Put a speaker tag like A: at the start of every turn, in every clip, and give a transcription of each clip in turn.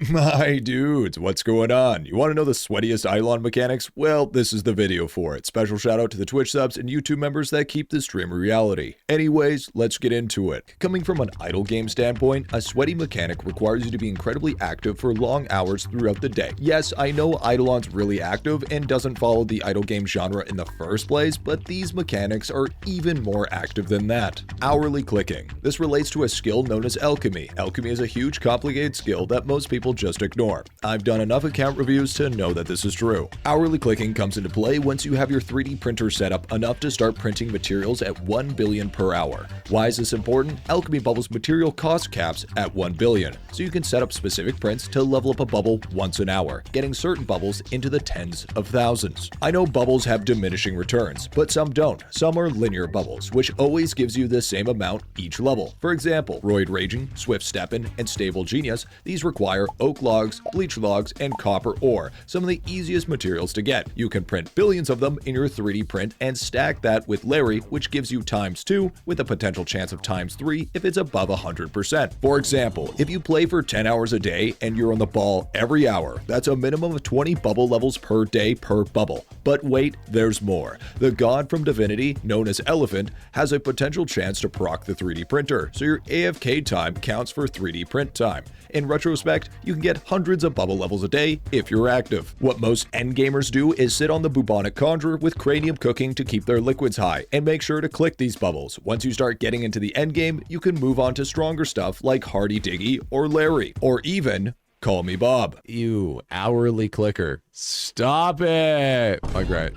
A: My dudes, what's going on? You want to know the sweatiest IdleOn mechanics? Well, this is the video for it. Special shout out to the Twitch subs and YouTube members that keep this stream a reality. Anyways, let's get into it. Coming from an idle game standpoint, a sweaty mechanic requires you to be incredibly active for long hours throughout the day. Yes, I know IdleOn's really active and doesn't follow the idle game genre in the first place, but these mechanics are even more active than that. Hourly clicking. This relates to a skill known as alchemy. Alchemy is a huge, complicated skill that most people just ignore. I've done enough account reviews to know that this is true. Hourly clicking comes into play once you have your 3D printer set up enough to start printing materials at 1 billion per hour. Why is this important? Alchemy Bubble's material cost caps at 1 billion, so you can set up specific prints to level up a bubble once an hour, getting certain bubbles into the tens of thousands. I know bubbles have diminishing returns, but some don't. Some are linear bubbles, which always gives you the same amount each level. For example, Roid Raging, Swift Steppin', and Stable Genius, these require oak logs, bleach logs, and copper ore, some of the easiest materials to get. You can print billions of them in your 3D print and stack that with Larry, which gives you ×2 with a potential chance of ×3 if it's above 100%. For example, if you play for 10 hours a day and you're on the ball every hour, that's a minimum of 20 bubble levels per day per bubble. But wait, there's more. The god from Divinity, known as Elephant, has a potential chance to proc the 3D printer, so your AFK time counts for 3D print time. In retrospect, you can get hundreds of bubble levels a day if you're active. What most endgamers do is sit on the bubonic conjurer with cranium cooking to keep their liquids high, and make sure to click these bubbles. Once you start getting into the endgame, you can move on to stronger stuff like Hardy Diggy or Larry, or even Call Me Bob. Ew, hourly clicker. Stop it! Okay,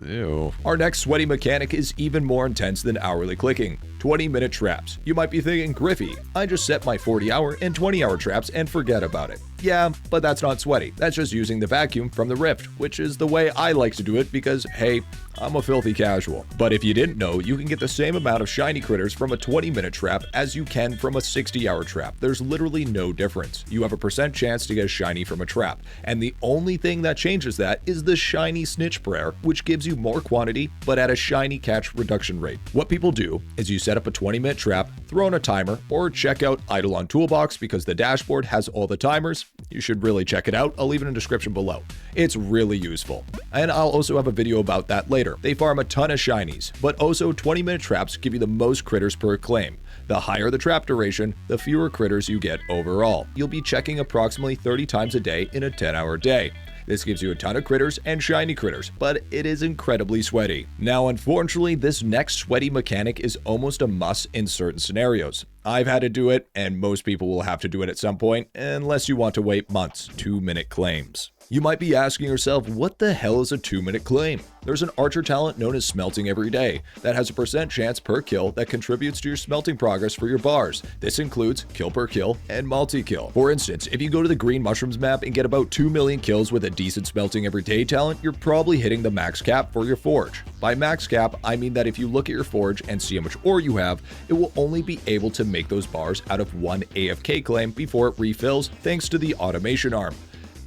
A: ew. Our next sweaty mechanic is even more intense than hourly clicking. 20-minute traps. You might be thinking, Griffy, I just set my 40-hour and 20-hour traps and forget about it. Yeah, but that's not sweaty. That's just using the vacuum from the Rift, which is the way I like to do it because, hey, I'm a filthy casual. But if you didn't know, you can get the same amount of shiny critters from a 20-minute trap as you can from a 60-hour trap. There's literally no difference. You have a % chance to get a shiny from a trap, and the only thing that changes that is the shiny snitch prayer, which gives you more quantity but at a shiny catch reduction rate. What people do is you set up a 20-minute trap, throw in a timer, or check out IdleOn Toolbox because the dashboard has all the timers. You should really check it out. I'll leave it in the description below. It's really useful. And I'll also have a video about that later. They farm a ton of shinies, but also 20-minute traps give you the most critters per claim. The higher the trap duration, the fewer critters you get overall. You'll be checking approximately 30 times a day in a 10-hour day. This gives you a ton of critters and shiny critters, but it is incredibly sweaty. Now, unfortunately, this next sweaty mechanic is almost a must in certain scenarios. I've had to do it, and most people will have to do it at some point, unless you want to wait months. 2-minute claims. You might be asking yourself, what the hell is a 2-minute claim? There's an archer talent known as smelting every day that has a % chance per kill that contributes to your smelting progress for your bars. This includes kill per kill and multi-kill. For instance, if you go to the green mushrooms map and get about 2 million kills with a decent smelting every day talent, you're probably hitting the max cap for your forge. By max cap, I mean that if you look at your forge and see how much ore you have, it will only be able to make those bars out of one AFK claim before it refills thanks to the automation arm.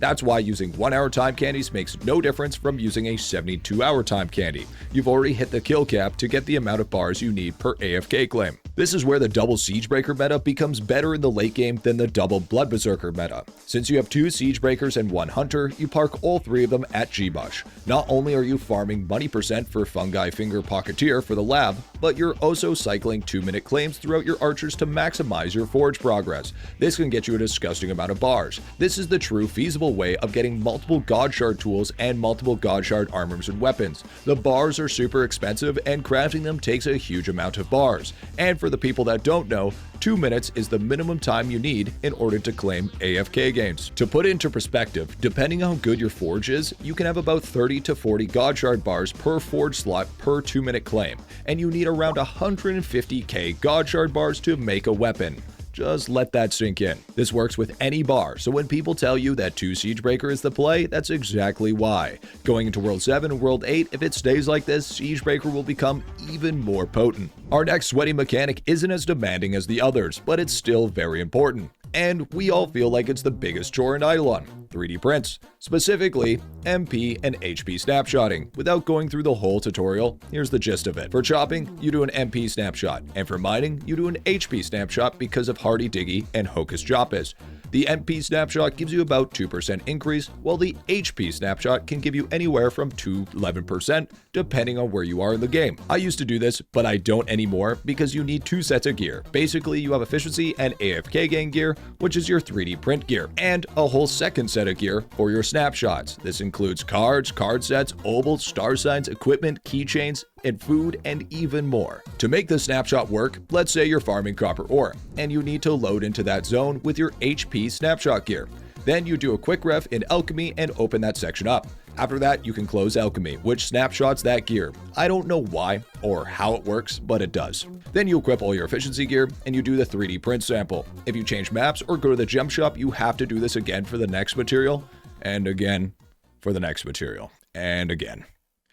A: That's why using 1-hour time candies makes no difference from using a 72-hour time candy. You've already hit the kill cap to get the amount of bars you need per AFK claim. This is where the double Siegebreaker meta becomes better in the late game than the double Blood Berserker meta. Since you have 2 Siegebreakers and 1 Hunter, you park all 3 of them at G-Bush. Not only are you farming money % for Fungi Finger Pocketeer for the lab, but you're also cycling 2-minute claims throughout your archers to maximize your forge progress. This can get you a disgusting amount of bars. This is the true feasible way of getting multiple God Shard tools and multiple God Shard armors and weapons. The bars are super expensive and crafting them takes a huge amount of bars. And for the people that don't know, 2 minutes is the minimum time you need in order to claim AFK gains. To put it into perspective, depending on how good your forge is, you can have about 30 to 40 God Shard bars per forge slot per 2-minute claim, and you need around 150k God Shard bars to make a weapon. Just let that sink in. This works with any bar, so when people tell you that 2 Siegebreaker is the play, that's exactly why. Going into World 7 and World 8, if it stays like this, Siegebreaker will become even more potent. Our next sweaty mechanic isn't as demanding as the others, but it's still very important. And we all feel like it's the biggest chore in IdleOn, 3D prints, specifically MP and HP snapshotting. Without going through the whole tutorial, here's the gist of it. For chopping, you do an MP snapshot, and for mining, you do an HP snapshot because of Hardy Diggy and Hocus Jopus. The MP snapshot gives you about 2% increase, while the HP snapshot can give you anywhere from 2 to 11% depending on where you are in the game. I used to do this, but I don't anymore because you need 2 sets of gear. Basically, you have efficiency and AFK gain gear, which is your 3D print gear, and a whole second set of gear for your snapshots. This includes cards, card sets, obols, star signs, equipment, keychains, and food, and even more. To make the snapshot work, let's say you're farming copper ore, and you need to load into that zone with your HP snapshot gear. Then you do a quick ref in alchemy and open that section up. After that, you can close alchemy, which snapshots that gear. I don't know why or how it works, but it does. Then you equip all your efficiency gear and you do the 3D print sample. If you change maps or go to the gem shop, you have to do this again for the next material, and again for the next material, and again.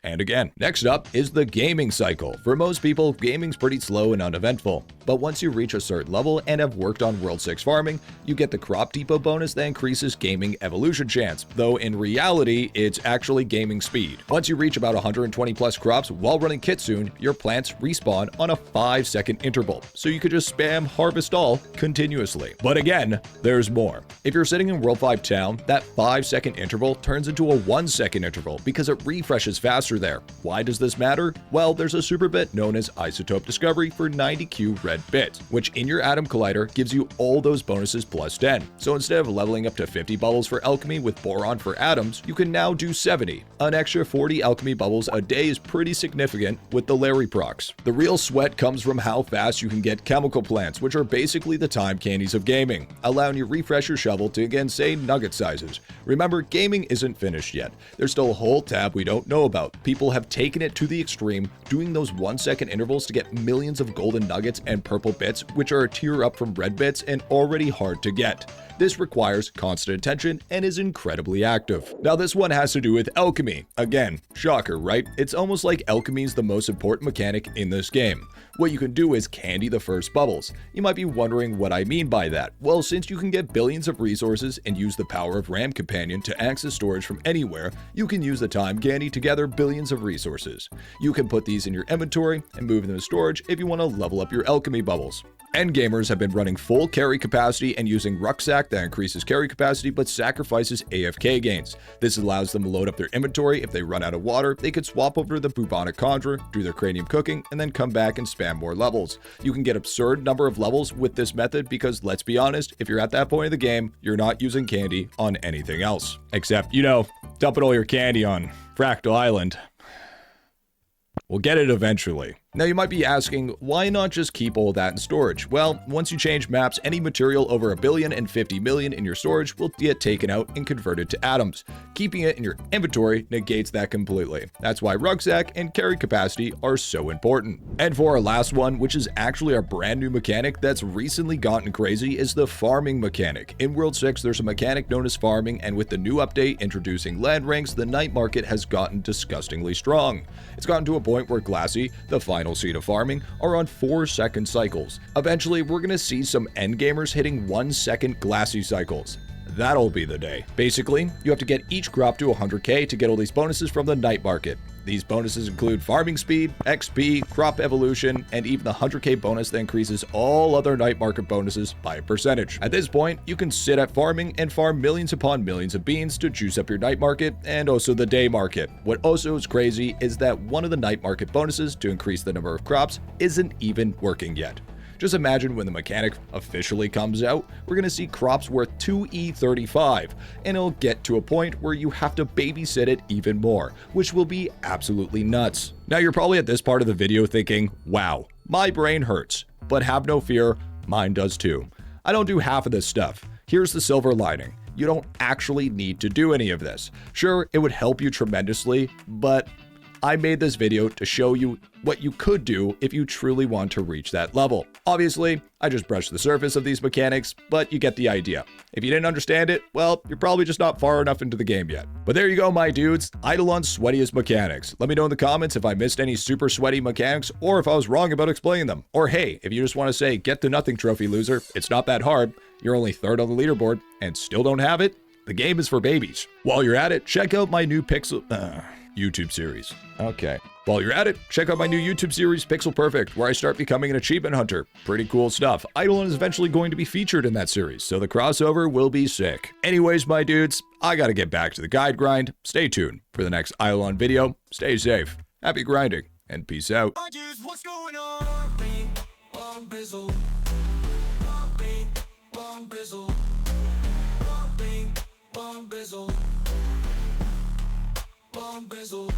A: And again. Next up is the gaming cycle. For most people, gaming's pretty slow and uneventful. But once you reach a certain level and have worked on World 6 farming, you get the crop depot bonus that increases gaming evolution chance, though in reality, it's actually gaming speed. Once you reach about 120 plus crops while running Kitsune, your plants respawn on a 5-second interval, so you could just spam harvest all continuously. But again, there's more. If you're sitting in World 5 town, that 5-second interval turns into a 1-second interval because it refreshes faster there. Why does this matter? Well, there's a super bit known as Isotope Discovery for 90Q red bits, which in your atom collider gives you all those bonuses plus 10. So instead of leveling up to 50 bubbles for alchemy with boron for atoms, you can now do 70. An extra 40 alchemy bubbles a day is pretty significant with the Larry procs. The real sweat comes from how fast you can get chemical plants, which are basically the time candies of gaming, allowing you to refresh your shovel to again say nugget sizes. Remember, gaming isn't finished yet. There's still a whole tab we don't know about. People have taken it to the extreme, doing those 1-second intervals to get millions of golden nuggets and purple bits, which are a tier up from red bits and already hard to get. This requires constant attention and is incredibly active. Now this one has to do with alchemy. Again, shocker, right? It's almost like alchemy is the most important mechanic in this game. What you can do is candy the first bubbles. You might be wondering what I mean by that. Well, since you can get billions of resources and use the power of Ram Companion to access storage from anywhere, you can use the time candy to gather billions of resources. You can put these in your inventory and move them to storage if you want to level up your alchemy bubbles. Endgamers have been running full carry capacity and using Rucksack that increases carry capacity but sacrifices AFK gains. This allows them to load up their inventory. If they run out of water, they could swap over to the Bubonic Conjurer, do their cranium cooking, and then come back and spam more levels. You can get absurd number of levels with this method because, let's be honest, if you're at that point of the game, you're not using candy on anything else. Except, you know, dumping all your candy on Fractal Island. We'll get it eventually. Now you might be asking, why not just keep all that in storage? Well, once you change maps, any material over 1 billion and 50 million in your storage will get taken out and converted to atoms. Keeping it in your inventory negates that completely. That's why rucksack and carry capacity are so important. And for our last one, which is actually a brand new mechanic that's recently gotten crazy, is the farming mechanic. In World 6, there's a mechanic known as farming, and with the new update introducing land ranks, the night market has gotten disgustingly strong. It's gotten to a point where Glassy, the final seed of farming, are on 4-second cycles. Eventually, we're gonna see some endgamers hitting 1-second Glassy cycles. That'll be the day. Basically, you have to get each crop to 100k to get all these bonuses from the night market. These bonuses include farming speed, XP, crop evolution, and even the 100k bonus that increases all other night market bonuses by a percentage. At this point, you can sit at farming and farm millions upon millions of beans to juice up your night market and also the day market. What also is crazy is that one of the night market bonuses to increase the number of crops isn't even working yet. Just imagine when the mechanic officially comes out, we're gonna see crops worth 2E35, and it'll get to a point where you have to babysit it even more, which will be absolutely nuts. Now you're probably at this part of the video thinking, wow, my brain hurts, but have no fear, mine does too. I don't do half of this stuff. Here's the silver lining. You don't actually need to do any of this. Sure, it would help you tremendously, but I made this video to show you what you could do if you truly want to reach that level. Obviously, I just brushed the surface of these mechanics, but you get the idea. If you didn't understand it, well, you're probably just not far enough into the game yet. But there you go, my dudes. IdleOn's Sweatiest mechanics. Let me know in the comments if I missed any super sweaty mechanics or if I was wrong about explaining them. Or hey, if you just want to say, get the nothing trophy, loser, it's not that hard. You're only 3rd on the leaderboard and still don't have it. The game is for babies. While you're at it, check out my new YouTube series. Okay. While you're at it, check out my new YouTube series, Pixel Perfect, where I start becoming an achievement hunter. Pretty cool stuff. IdleOn is eventually going to be featured in that series, so the crossover will be sick. Anyways, my dudes, I gotta get back to the guide grind. Stay tuned for the next IdleOn video. Stay safe, happy grinding, and peace out.
B: What's going on? Long bizzle. Long bizzle. Long bizzle. Long bizzle.